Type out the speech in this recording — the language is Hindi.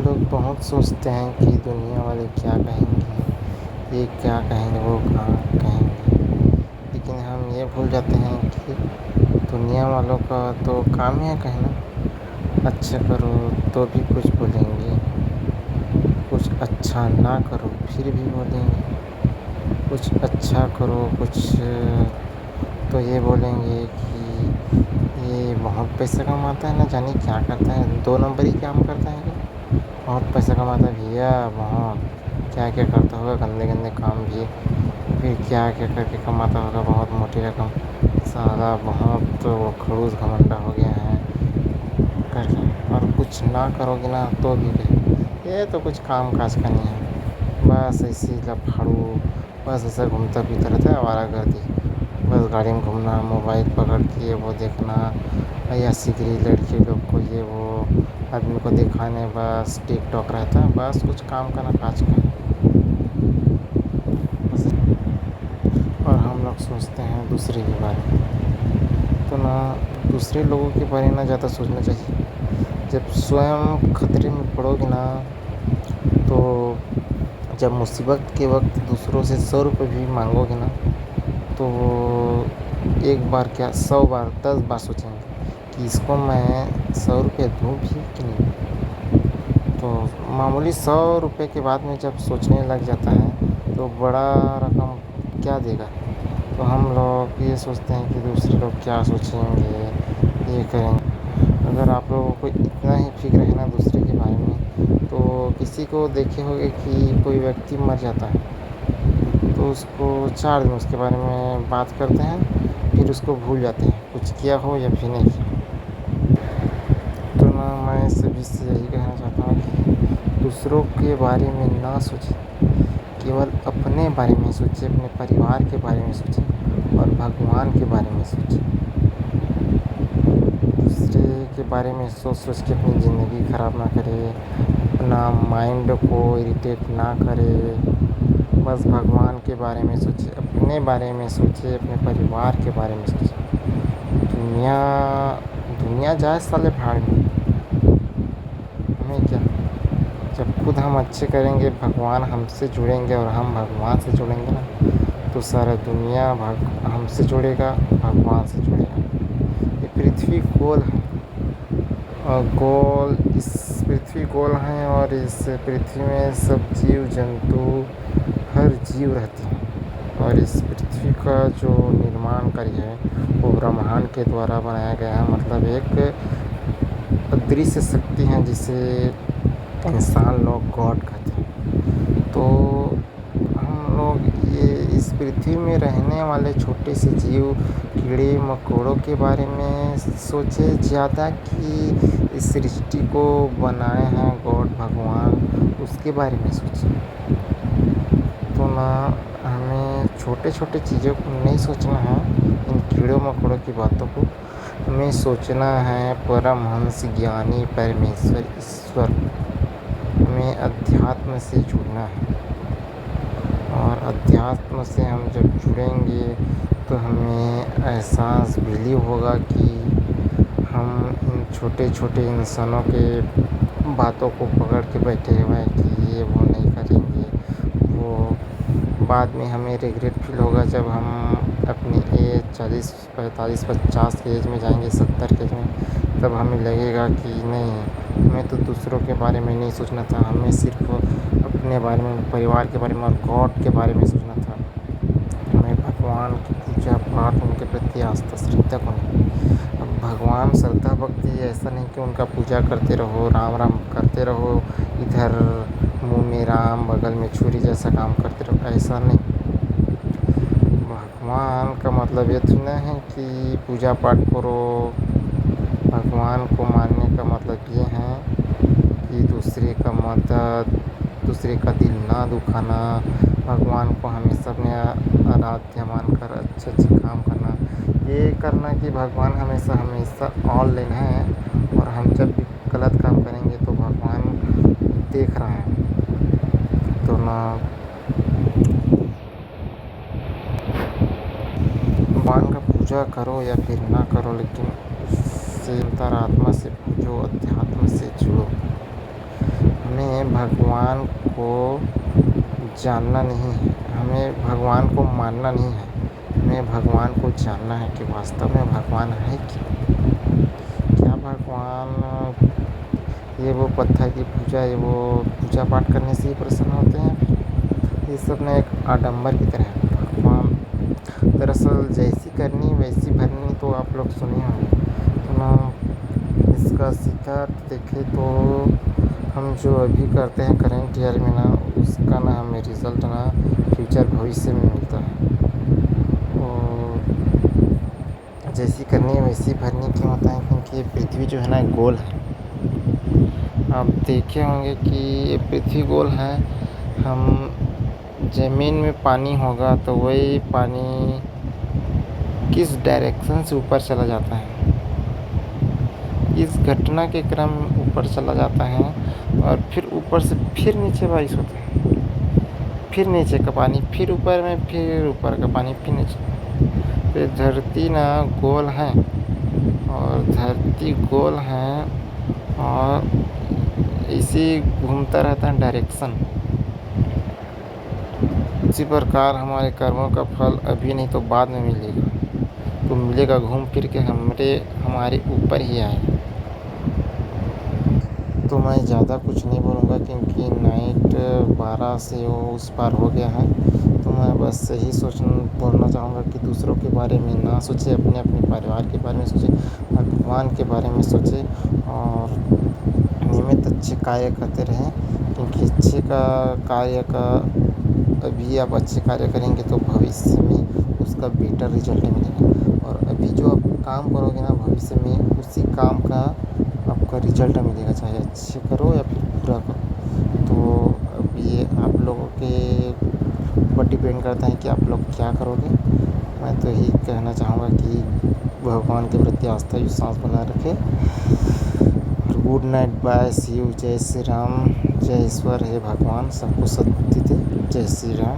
लोग बहुत सोचते हैं कि दुनिया वाले क्या कहेंगे, ये क्या कहेंगे, वो कहाँ कहेंगे। लेकिन हम ये भूल जाते हैं कि दुनिया वालों का तो काम ही है कहना। अच्छा करो तो भी कुछ बोलेंगे, कुछ अच्छा ना करो फिर भी बोलेंगे, कुछ अच्छा करो कुछ तो ये बोलेंगे कि ये बहुत पैसा कमाता है, ना जाने क्या करता है, 2 नंबरी काम करता है क्या। बहुत पैसा कमाता है भैया, बहुत क्या क्या करता होगा, गंदे गंदे काम भी, फिर क्या क्या करके कमाता होगा बहुत मोटी रकम। साला बहुत तो वो खड़ूस घमंडा हो गया है करके। और कुछ ना करोगे ना तो भी कहे ये तो कुछ काम काज का नहीं है, बस ऐसे ही लफाड़ू, बस ऐसा घूमता फिरता रहता है आवारागर्दी, बस गाड़ी में घूमना, मोबाइल पकड़ के वो देखना, या सिगरी लड़की लोग को ये वो आदमी को दिखाने, बस टिकटॉक रहता है, बस कुछ काम का ना काज का। बस। और हम लोग सोचते हैं दूसरे के बारे में, तो ना दूसरे लोगों के बारे में ना ज़्यादा सोचना चाहिए। जब स्वयं खतरे में पड़ोगे ना, तो जब मुसीबत के वक्त दूसरों से 100 रुपये भी मांगोगे ना, तो वो एक बार क्या 100 बार 10 बार सोचेंगे कि इसको मैं 100 रुपये दूँ भी कि नहीं। तो मामूली 100 रुपये के बाद में जब सोचने लग जाता है तो बड़ा रकम क्या देगा। तो हम लोग ये सोचते हैं कि दूसरे लोग क्या सोचेंगे, ये करेंगे। अगर आप लोगों को इतना ही फिक्र है ना दूसरे के बारे में, तो किसी को देखे होंगे कि कोई व्यक्ति मर जाता है तो उसको 4 दिन उसके बारे में बात करते हैं, फिर उसको भूल जाते हैं, कुछ किया हो या फिर नहीं किया। तो ना मैं सभी से यही कहना चाहता हूँ कि दूसरों के बारे में ना सोचें, केवल अपने बारे में सोचें, अपने परिवार के बारे में सोचें और भगवान के बारे में सोचें। दूसरे के बारे में सोच सोच के अपनी ज़िंदगी ख़राब ना करें, अपना माइंड को इरिटेट ना करें। बस भगवान के बारे में सोचें, अपने बारे में सोचें, अपने परिवार के बारे में सोचें। दुनिया दुनिया जाए साले भाड़ में, हमें क्या। जब खुद हम अच्छे करेंगे, भगवान हमसे जुड़ेंगे और हम भगवान से जुड़ेंगे ना, तो सारा दुनिया हमसे जुड़ेगा, भगवान से जुड़ेगा। ये पृथ्वी गोल है, और गोल इस पृथ्वी गोल है, और इस पृथ्वी में सब जीव जंतु हर जीव रहते हैं। और इस पृथ्वी का जो निर्माण कार्य है वो ब्रह्मांड के द्वारा बनाया गया है, मतलब एक अदृश्य शक्ति है जिसे इंसान लोग गॉड कहते हैं। तो हम लोग ये इस पृथ्वी में रहने वाले छोटे से जीव, कीड़े मकोड़ों के बारे में सोचे ज़्यादा कि इस सृष्टि को बनाए हैं गॉड भगवान, उसके बारे में सोचे। तो ना हमें छोटे छोटे चीज़ों को नहीं सोचना है, इन कीड़ों मकोड़ों की बातों को हमें सोचना है परमहंस ज्ञानी परमेश्वर ईश्वर। हमें अध्यात्म से जुड़ना है, और अध्यात्म से हम जब जुड़ेंगे तो हमें एहसास बिलीव होगा कि हम इन छोटे छोटे इंसानों के बातों को पकड़ के बैठे हुए हैं कि ये वो नहीं करेंगे, वो बाद में हमें रिग्रेट फील होगा जब हम अपनी एज 40 45 50 के एज में जाएंगे, 70 के एज में, तब हमें लगेगा कि नहीं, हमें तो दूसरों के बारे में नहीं सोचना था, हमें सिर्फ अपने बारे में, परिवार के बारे में और गॉड के बारे में सोचना था। हमें भगवान की पूजा पाठ, उनके प्रति आस्था श्रद्धा को नहीं। अब भगवान श्रद्धा भक्ति ऐसा नहीं कि उनका पूजा करते रहो, राम राम करते रहो, इधर मुँह में राम बगल में छुरी जैसा काम करते रहो, ऐसा नहीं। भगवान का मतलब ये तो नहीं है कि पूजा पाठ करो। भगवान को मानने का मतलब ये है कि दूसरे का मदद, दूसरे का दिल ना दुखाना, भगवान को हमेशा अपने आराध्य मानकर अच्छे अच्छे काम करना, ये करना कि भगवान हमेशा हमेशा ऑनलाइन है, और हम जब भी गलत काम करेंगे तो भगवान देख रहा है। तो ना भगवान का पूजा करो या फिर ना करो, लेकिन उससे अंतरात्मा से पूजो, अध्यात्म से जुड़ो। हमें हमें भगवान को जानना नहीं है, हमें भगवान को मानना नहीं है, हमें भगवान को जानना है कि वास्तव में भगवान है क्या भगवान ये वो पत्थर की पूजा, ये वो पूजा पाठ करने से ही प्रसन्न होते हैं। ये सब ना एक आडंबर की तरह है। भगवान दरअसल जैसी करनी वैसी भरनी, तो आप लोग सुने होंगे तो ना। इसका शिकार देखें तो हम जो अभी करते हैं करंट ईयर में ना, उसका ना हमें रिज़ल्ट ना फ्यूचर भविष्य में मिलता है। और जैसी करनी है वैसी भरनी क्यों होता है, क्योंकि ये पृथ्वी जो है ना गोल है। आप देखे होंगे कि ये पृथ्वी गोल है। हम ज़मीन में पानी होगा तो वही पानी किस डायरेक्शन से ऊपर चला जाता है, इस घटना के क्रम ऊपर चला जाता है और फिर ऊपर से फिर नीचे बारिश होता है, फिर नीचे का पानी फिर ऊपर में, फिर ऊपर का पानी फिर नीचे। तो धरती ना गोल है और धरती गोल है और इसी घूमता रहता है डायरेक्शन। इसी प्रकार हमारे कर्मों का फल अभी नहीं तो बाद में मिलेगा, तो मिलेगा घूम फिर के हमारे ऊपर ही आएगा। तो मैं ज़्यादा कुछ नहीं बोलूँगा क्योंकि नाइट 12 से वो उस पार हो गया है। तो मैं बस यही बोलना चाहूँगा कि दूसरों के बारे में ना सोचें, अपने अपने परिवार के बारे में सोचें, भगवान के बारे में सोचें और नियमित अच्छे कार्य करते रहें। क्योंकि अच्छे का कार्य का अभी आप अच्छे कार्य करेंगे तो भविष्य में उसका बेटर रिजल्ट मिलेगा, और अभी जो आप काम करोगे ना भविष्य में उसी काम का आपका रिजल्ट मिलेगा, चाहे अच्छे करो या फिर बुरा करो। तो अब ये आप लोगों के ऊपर डिपेंड करता है कि आप लोग क्या करोगे। मैं तो यही कहना चाहूँगा कि भगवान के प्रति आस्था विश्वास बनाए रखें। Good night, bye, see you, जय श्री राम, जय ईश्वर, हे भगवान सबको सद्बुद्धि दे, जय श्री राम।